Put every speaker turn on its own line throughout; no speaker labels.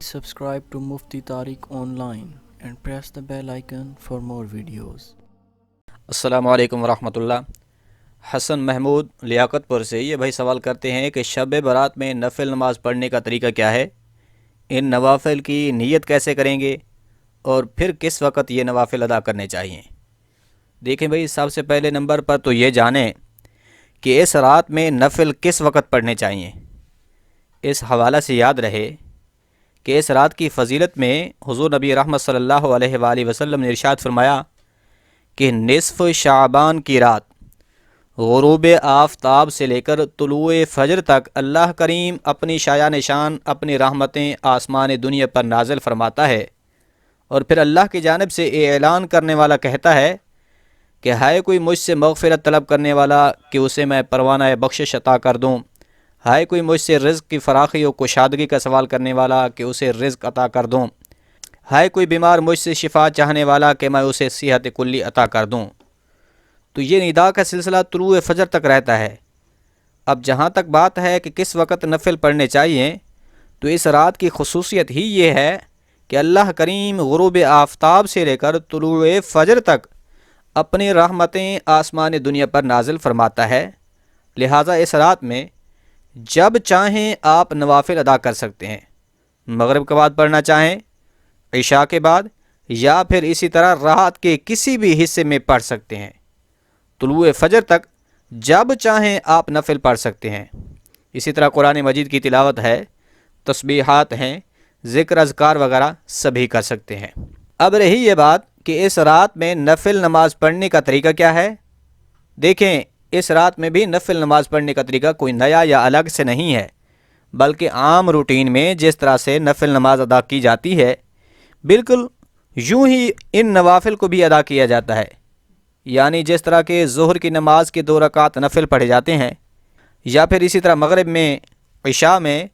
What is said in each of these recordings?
Subscribe to Mufti Tariq Online and press the bell icon for more videos.
अस्सलामु अलैकुम वरहमतुल्लाह। हसन महमूद लियाकतपुर से ये भाई सवाल करते हैं कि शब बारात में नफिल नमाज़ पढ़ने का तरीका क्या है, इन नवाफिल की नीयत कैसे करेंगे और फिर किस वक़्त ये नवाफिल अदा करने चाहिए। देखें भाई, सबसे पहले नंबर पर तो ये जानें कि इस रात में नफिल किस वक़्त पढ़ने चाहिए। इस हवाला से याद रहे कि इस रात की फ़जीलत में हुज़ूर नबी रहमत सल्लल्लाहु अलैहि वसल्लम ने इरशाद फरमाया कि निस्फ़ शाबान की रात ग़ुरूब आफ़ताब से लेकर तुलूए फ़जर तक अल्लाह करीम अपनी शाया निशान अपनी रहमतें आसमान दुनिया पर नाज़िल फरमाता है, और फिर अल्लाह की जानिब से ऐलान करने वाला कहता है कि हाय कोई मुझसे मग़फ़िरत तलब करने वाला कि उसे मैं परवाना बख्शिश अता कर दूँ, हाय कोई मुझसे रिज़्क़ की फ़राख़ी और कुशादगी का सवाल करने वाला कि उसे रिज़्क़ अता कर दूँ, हाय कोई बीमार मुझसे शिफा चाहने वाला कि मैं उसे सेहत कुल्ली अता कर दूँ। तो ये निदा का सिलसिला तुलूए फ़जर तक रहता है। अब जहाँ तक बात है कि किस वक़्त नफिल पढ़ने चाहिए, तो इस रात की खसूसियत ही ये है कि अल्लाह करीम ग़ुरूब आफ़ताब से लेकर तुलूए फ़जर तक अपनी रहमतें आसमान दुनिया पर नाजिल फरमाता है। लिहाजा इस रात में जब चाहें आप नवाफिल अदा कर सकते हैं। मगरिब के बाद पढ़ना चाहें, इशा के बाद, या फिर इसी तरह रात के किसी भी हिस्से में पढ़ सकते हैं। तुलूए फ़जर तक जब चाहें आप नफिल पढ़ सकते हैं। इसी तरह कुरान मजीद की तिलावत है, तस्बीहात हैं, ज़िक्र अज़कार वगैरह सभी कर सकते हैं। अब रही ये बात कि इस रात में नफिल नमाज़ पढ़ने का तरीका क्या है। देखें, इस रात में भी नफिल नमाज़ पढ़ने का तरीका कोई नया या अलग से नहीं है, बल्कि आम रूटीन में जिस तरह से नफिल नमाज अदा की जाती है, बिल्कुल यूं ही इन नवाफिल को भी अदा किया जाता है। यानी जिस तरह के ज़ोहर की नमाज के 2 रकात नफिल पढ़े जाते हैं, या फिर इसी तरह मगरिब में, इशा में,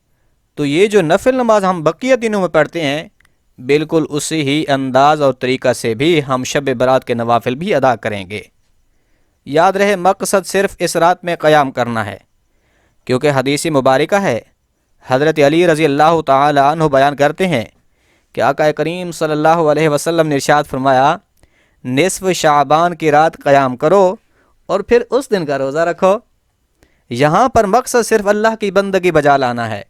तो ये जो नफिल नमाज हम बकिया दिनों में पढ़ते हैं, बिल्कुल उसी ही अंदाज़ और तरीक़ा से भी हम शब बारात के नवाफिल भी अदा करेंगे। याद रहे, मकसद सिर्फ़ इस रात में क़याम करना है, क्योंकि हदीस मुबारका है, हज़रत अली रज़ी अल्लाह ताला अन्हु बयान करते हैं कि आका करीम सल्लल्लाहु अलैहि वसल्लम ने इरशाद फरमाया, निस्फ़ शाबान की रात क़याम करो और फिर उस दिन का रोज़ा रखो। यहाँ पर मकसद सिर्फ़ अल्लाह की बंदगी बजा लाना है।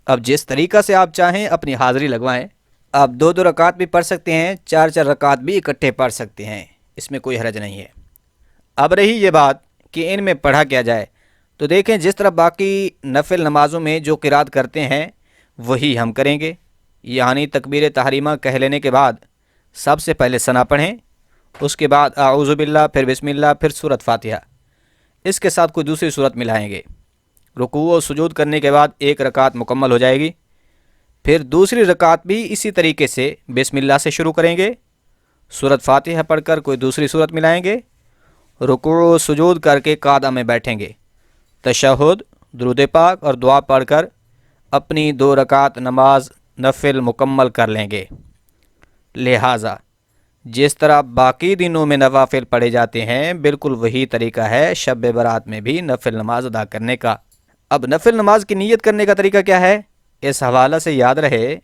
अब जिस तरीक़ा से आप चाहें अपनी हाज़िरी लगवाएं। आप 2-2 रकात भी पढ़ सकते हैं, 4-4 रकात भी इकट्ठे पढ़ सकते हैं, इसमें कोई हरज नहीं है। अब रही ये बात कि इनमें पढ़ा क्या जाए, तो देखें, जिस तरह बाकी नफिल नमाज़ों में जो क़िरात करते हैं वही हम करेंगे। यानी तकबीर तहरीमा कह लेने के बाद सबसे पहले सना पढ़ें, उसके बाद आऊज़ु बिल्लाह, फिर बिस्मिल्लाह, फिर सूरत फातिहा, इसके साथ कोई दूसरी सूरत मिलाएंगे। रुकू और सुजूद करने के बाद 1 रकात मुकम्मल हो जाएगी। फिर दूसरी रकात भी इसी तरीके से बिस्मिल्लाह से शुरू करेंगे, सूरत फातिहा पढ़कर कोई दूसरी सूरत मिलाएंगे, रुकू सुजूद करके कादा में बैठेंगे, तशहुद, दुरूद पाक और दुआ पढ़कर अपनी 2 रकात नमाज नफिल मुकम्मल कर लेंगे। लिहाजा जिस तरह बाकी दिनों में नवाफिल पढ़े जाते हैं, बिल्कुल वही तरीका है शब बारात में भी नफिल नमाज अदा करने का। अब नफिल नमाज की नीयत करने का तरीका क्या है, इस हवाला से याद रहे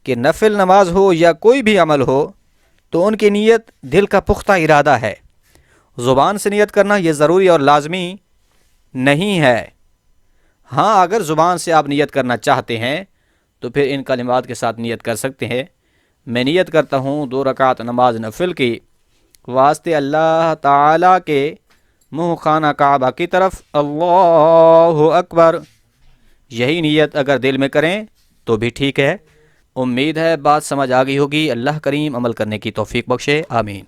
कि नफिल नमाज हो या कोई भी अमल हो, तो उनकी नीयत दिल का पुख्ता इरादा है। ज़ुबान से नियत करना ये ज़रूरी और लाजमी नहीं है। हाँ, अगर ज़ुबान से आप नियत करना चाहते हैं तो फिर इन कलिमात के साथ नियत कर सकते हैं। मैं नियत करता हूँ 2 रकात नमाज नफिल की वास्ते अल्लाह ताला के मुँह खाना काबा की तरफ, अल्लाहु अकबर। यही नियत अगर दिल में करें तो भी ठीक है। उम्मीद है बात समझ आ गई होगी। अल्लाह करीम अमल करने की तौफीक बख्शे, आमीन।